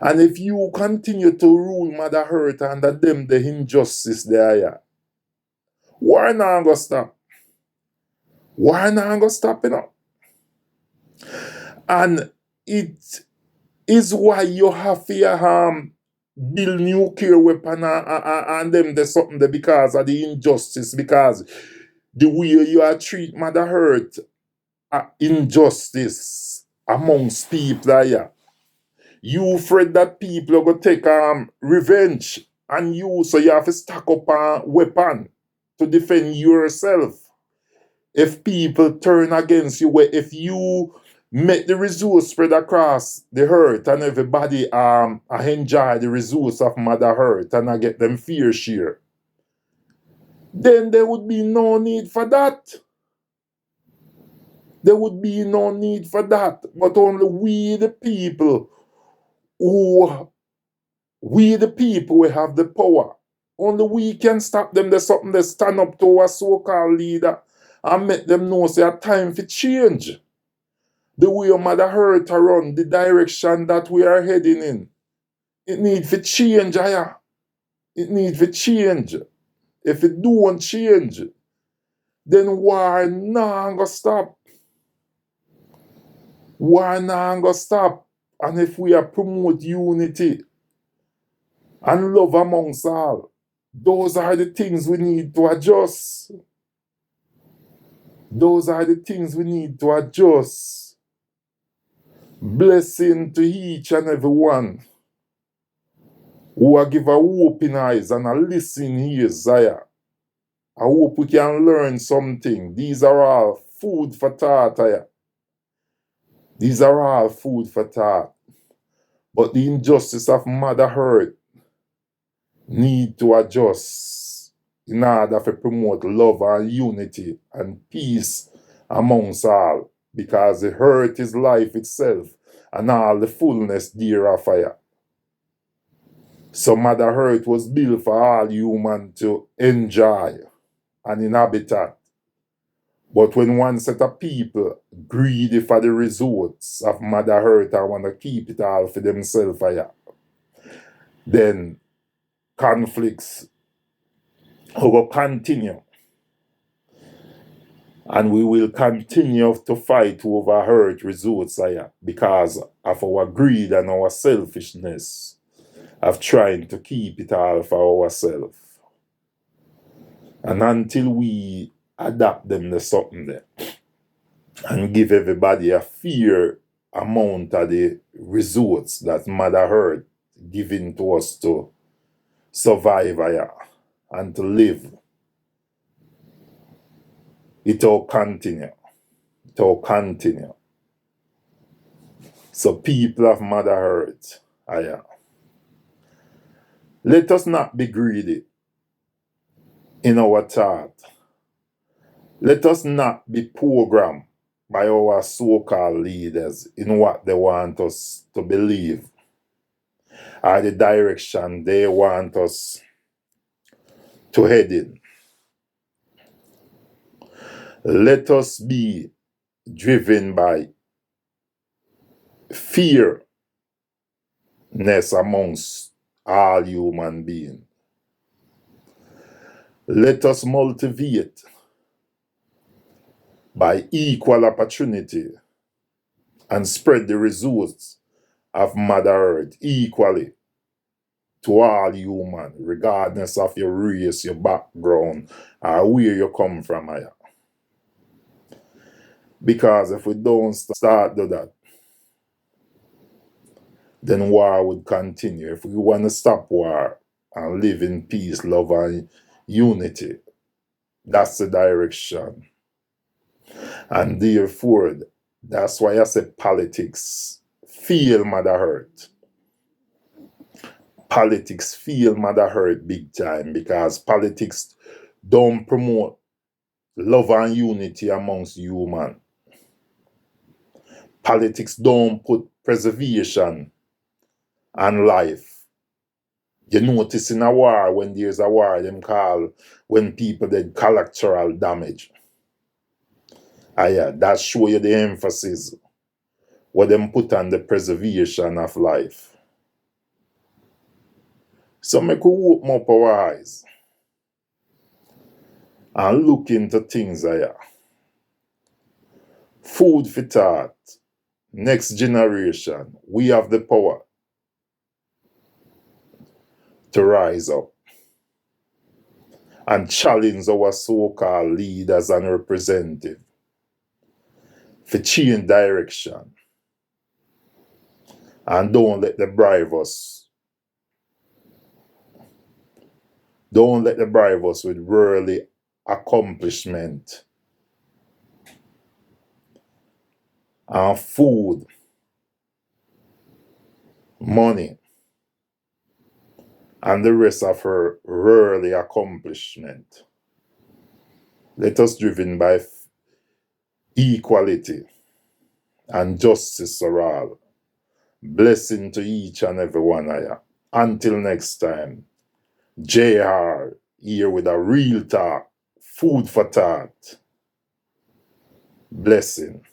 And if you continue to rule Mother Earth under them, the injustice there, yeah, war not gonna stop. War not gonna stop, And it is why you have to build nuclear weapon and them there's something there because of the injustice, because the way you are treat Mother Earth, injustice amongst people there. You afraid that people are gonna take revenge and you, so you have to stack up a weapon to defend yourself. If people turn against you, if you make the resource spread across the earth and everybody enjoy the resource of Mother Earth and I get them fair share, then there would be no need for that. There would be no need for that. But only who we the people will have the power. Only we can stop them. There's something they stand up to a so-called leader and make them know say a time for change. The way Mother Earth run, the direction that we are heading in. It needs to change, Aya. It needs to change. If it don't change, then war not gonna stop. War not gonna stop. And if we are promote unity and love amongst all, those are the things we need to adjust. Those are the things we need to adjust. Blessing to each and every one who are give a open eyes and a listen ears, Zaya. I hope we can learn something. These are all food for thought, Aya. These are all food for thought. But the injustice of Mother Earth need to adjust in order to promote love and unity and peace amongst all, because the earth is life itself and all the fullness thereof. So Mother Earth was built for all humans to enjoy and inhabit. But when one set of people greedy for the resources of Mother Earth and want to keep it all for themselves, then conflicts will continue. And we will continue to fight over earth resources because of our greed and our selfishness of trying to keep it all for ourselves. And until we adapt them to something there and give everybody a fair amount of the resources that Mother Earth giving to us to survive and to live, it will continue. It will continue. So people of Mother Earth, let us not be greedy in our thought. Let us not be programmed by our so-called leaders in what they want us to believe or the direction they want us to head in. Let us be driven by fearness amongst all human beings. Let us motivate by equal opportunity and spread the resources of Mother Earth equally to all human, regardless of your race, your background, or where you come from. Because if we don't start do that, then war would continue. If we want to stop war and live in peace, love, and unity, that's the direction. And therefore, that's why I say politics feel Mother Earth. Politics feel Mother Earth big time, because politics don't promote love and unity amongst humans. Politics don't put preservation and life. You notice in a war, when there's a war, them call when people did collateral damage. That show you the emphasis what them put on the preservation of life. So make we open up our eyes and look into things here. Food for thought. Next generation. We have the power to rise up and challenge our so-called leaders and representatives for change direction. And don't let them bribe us. Don't let them bribe us with worldly accomplishment and food, money, and the rest of her worldly accomplishment. Let us driven by equality and justice for all. Blessing to each and every one of you. Until next time, JR here with a real talk, food for thought. Blessing.